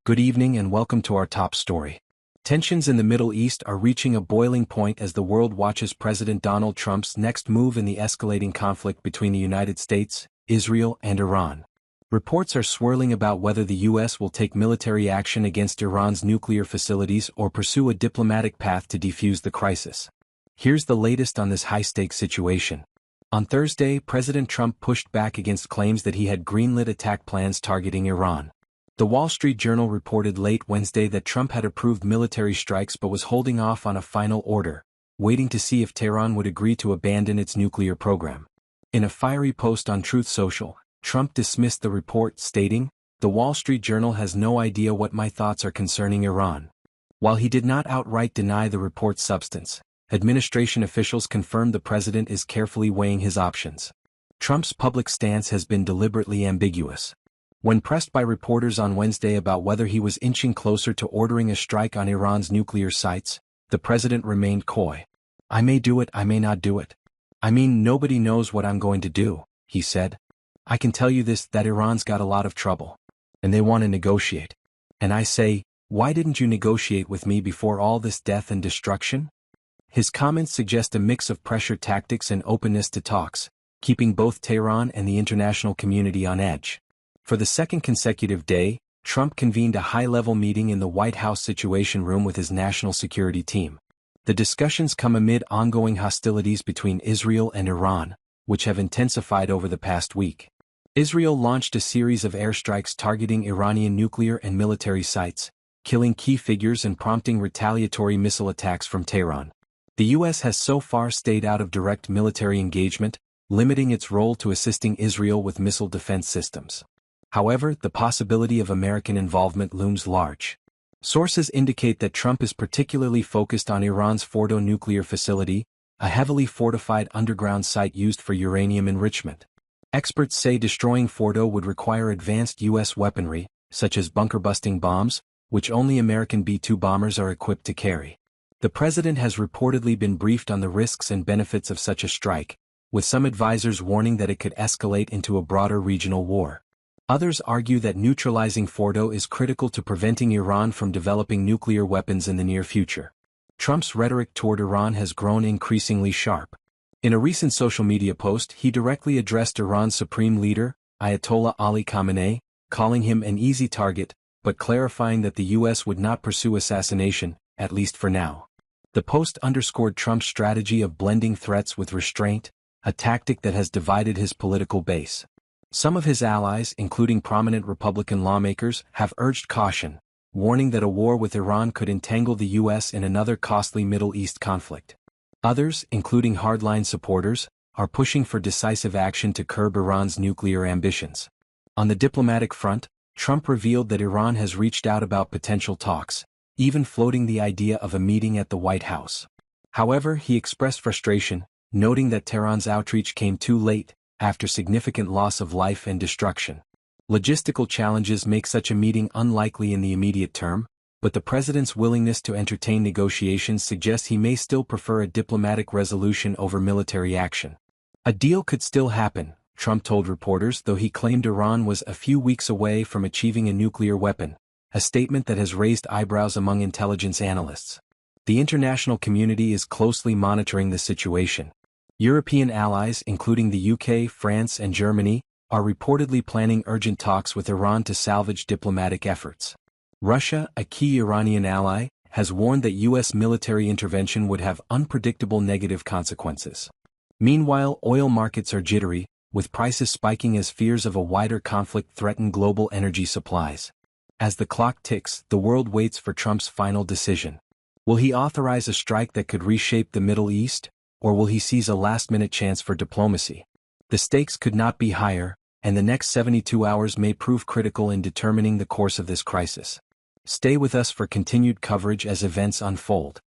Good evening and welcome to our top story. Tensions in the Middle East are reaching a boiling point as the world watches President Donald Trump's next move in the escalating conflict between the United States, Israel, and Iran. Reports are swirling about whether the U.S. will take military action against Iran's nuclear facilities or pursue a diplomatic path to defuse the crisis. Here's the latest on this high-stakes situation. On Thursday, President Trump pushed back against claims that he had greenlit attack plans targeting Iran. The Wall Street Journal reported late Wednesday that Trump had approved military strikes but was holding off on a final order, waiting to see if Tehran would agree to abandon its nuclear program. In a fiery post on Truth Social, Trump dismissed the report, stating, "The Wall Street Journal has no idea what my thoughts are concerning Iran." While he did not outright deny the report's substance, administration officials confirmed the president is carefully weighing his options. Trump's public stance has been deliberately ambiguous. When pressed by reporters on Wednesday about whether he was inching closer to ordering a strike on Iran's nuclear sites, the president remained coy. "I may do it, I may not do it. I mean, nobody knows what I'm going to do," he said. "I can tell you this, that Iran's got a lot of trouble. And they want to negotiate. And I say, why didn't you negotiate with me before all this death and destruction?" His comments suggest a mix of pressure tactics and openness to talks, keeping both Tehran and the international community on edge. For the second consecutive day, Trump convened a high-level meeting in the White House Situation Room with his national security team. The discussions come amid ongoing hostilities between Israel and Iran, which have intensified over the past week. Israel launched a series of airstrikes targeting Iranian nuclear and military sites, killing key figures and prompting retaliatory missile attacks from Tehran. The U.S. has so far stayed out of direct military engagement, limiting its role to assisting Israel with missile defense systems. However, the possibility of American involvement looms large. Sources indicate that Trump is particularly focused on Iran's Fordo nuclear facility, a heavily fortified underground site used for uranium enrichment. Experts say destroying Fordo would require advanced U.S. weaponry, such as bunker-busting bombs, which only American B-2 bombers are equipped to carry. The president has reportedly been briefed on the risks and benefits of such a strike, with some advisors warning that it could escalate into a broader regional war. Others argue that neutralizing Fordo is critical to preventing Iran from developing nuclear weapons in the near future. Trump's rhetoric toward Iran has grown increasingly sharp. In a recent social media post, he directly addressed Iran's supreme leader, Ayatollah Ali Khamenei, calling him an easy target, but clarifying that the U.S. would not pursue assassination, at least for now. The post underscored Trump's strategy of blending threats with restraint, a tactic that has divided his political base. Some of his allies, including prominent Republican lawmakers, have urged caution, warning that a war with Iran could entangle the U.S. in another costly Middle East conflict. Others, including hardline supporters, are pushing for decisive action to curb Iran's nuclear ambitions. On the diplomatic front, Trump revealed that Iran has reached out about potential talks, even floating the idea of a meeting at the White House. However, he expressed frustration, noting that Tehran's outreach came too late, after significant loss of life and destruction. Logistical challenges make such a meeting unlikely in the immediate term, but the president's willingness to entertain negotiations suggests he may still prefer a diplomatic resolution over military action. A deal could still happen, Trump told reporters, though he claimed Iran was a few weeks away from achieving a nuclear weapon, a statement that has raised eyebrows among intelligence analysts. The international community is closely monitoring the situation. European allies, including the UK, France, and Germany, are reportedly planning urgent talks with Iran to salvage diplomatic efforts. Russia, a key Iranian ally, has warned that U.S. military intervention would have unpredictable negative consequences. Meanwhile, oil markets are jittery, with prices spiking as fears of a wider conflict threaten global energy supplies. As the clock ticks, the world waits for Trump's final decision. Will he authorize a strike that could reshape the Middle East? Or will he seize a last-minute chance for diplomacy? The stakes could not be higher, and the next 72 hours may prove critical in determining the course of this crisis. Stay with us for continued coverage as events unfold.